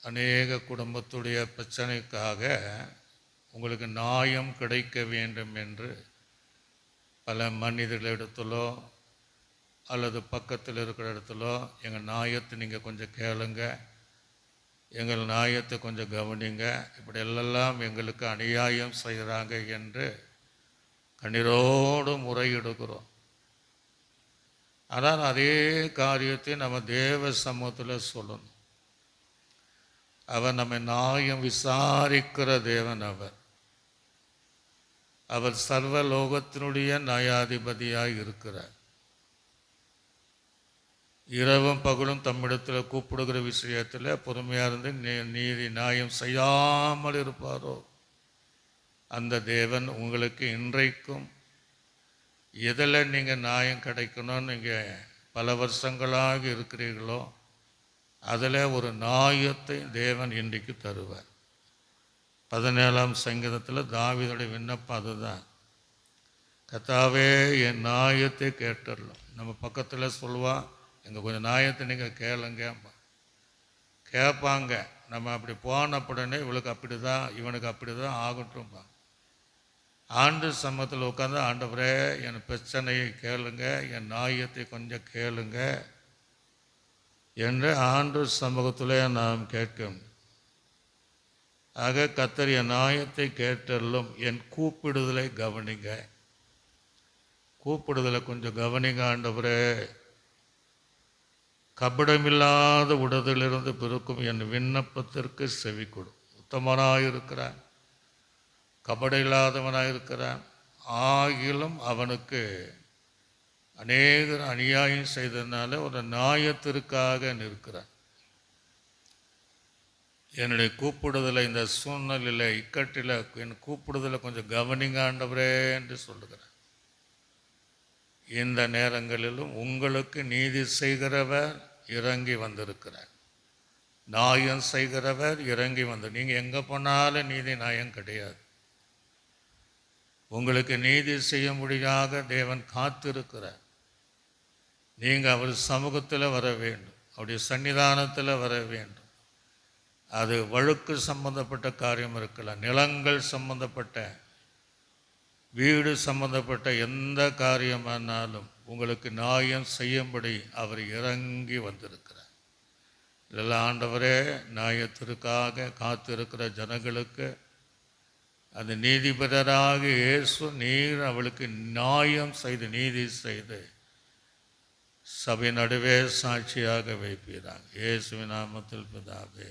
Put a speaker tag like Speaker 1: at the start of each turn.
Speaker 1: அநேக குடும்பத்துடைய பிரச்சனைக்காக உங்களுக்கு நியாயம் கிடைக்க வேண்டும் என்று பல மனிதர்களிடத்திலோ அல்லது பக்கத்தில் இருக்கிற இடத்துலோ எங்கள் நியாயத்தை நீங்கள் கொஞ்சம் கேளுங்க, எங்கள் நியாயத்தை கொஞ்சம் கவனிங்க, இப்படி எல்லாம் எங்களுக்கு அநியாயம் செய்கிறாங்க என்று கண்ணீரோடு முறையிடுகிறோம். ஆனால் அதே காரியத்தை நம்ம தேவ சமூகத்தில் சொல்லணும். அவர் நம்மை நியாயம் விசாரிக்கிற தேவன். அவர் சர்வ லோகத்தினுடைய நியாயாதிபதியாக இருக்கிறார். இரவும் பகலும் தம்மிடத்தில் கூப்பிடுகிற விஷயத்தில் பொறுமையாக இருந்து நீதி நியாயம் செய்யாமல் இருப்பாரோ அந்த தேவன் உங்களுக்கு இன்றைக்கும் எதில் நீங்கள் நியாயம் கிடைக்கணும்னு நீங்கள் பல வருஷங்களாக இருக்கிறீர்களோ அதில் ஒரு நியாயத்தை தேவன் இன்றைக்கு தருவார். 17ஆம் சங்கீதத்தில் தாவீதுடைய விண்ணப்பம் அதுதான். கர்த்தாவே என் நியாயத்தை கேட்டுடலாம். நம்ம பக்கத்தில் சொல்லுவான், எங்கள் கொஞ்சம் நியாயத்தை நீங்கள் கேளுங்க கேட்பாங்க. நம்ம அப்படி போன உடனே இவளுக்கு அப்படி தான் இவனுக்கு அப்படி தான் ஆகட்டும்பா. ஆண்டு சமூகத்தில் உட்காந்து, ஆண்டவரே என் பிரச்சனையை கேளுங்க, என் நியாயத்தை கொஞ்சம் கேளுங்க என்று ஆண்டு சமூகத்திலே நாம் கேட்கும். ஆக கர்த்தர் என் நியாயத்தை கேட்டலும் என் கூப்பிடுதலை கவனிங்க. கூப்பிடுதலை கொஞ்சம் கவனிங்க ஆண்டவரே. கபடமில்லாத உடலிலிருந்து பிறக்கும் என் விண்ணப்பத்திற்கு செவி கொடு. உத்தமனாயிருக்கிறான், கபடம் இல்லாதவனாயிருக்கிறான். ஆகிலும் அவனுக்கு அநேகர் அநியாயம் செய்ததுனால ஒரு நியாயத்திற்காக நிற்கிறான். என்னுடைய கூப்பிடுதலை இந்த சூழ்நிலையில் இக்கட்டில் என் கூப்பிடுதலை கொஞ்சம் கவனிங்க ஆண்டவரே என்று சொல்லுகிறேன். இந்த நேரங்களிலும் உங்களுக்கு நீதி செய்கிறவர் இறங்கி வந்திருக்கிறார். நியாயம் செய்கிறவர் இறங்கி நீங்கள் எங்கே போனாலும் நீதி நியாயம் கிடையாது. உங்களுக்கு நீதி செய்ய முடியாத தேவன் காத்திருக்கிறார். நீங்கள் அவர் சமூகத்தில் வர வேண்டும், அவருடைய சன்னிதானத்தில் வர வேண்டும். அது வழக்கு சம்பந்தப்பட்ட காரியம் இருக்கலாம், நிலங்கள் சம்பந்தப்பட்ட, வீடு சம்பந்தப்பட்ட எந்த காரியமானாலும் உங்களுக்கு நியாயம் செய்யும்படி அவர் இறங்கி வந்திருக்கிறார். இதெல்லாம் ஆண்டவரே நியாயத்திற்காக காத்திருக்கிற ஜனங்களுக்கு அந்த நீதிபதியாக இயேசு நீர் அவளுக்கு நியாயம் செய்து நீதி செய்து சபை நடுவே சாட்சியாக வைப்பீராக. இயேசுவின் நாமத்தில் பிதாவே.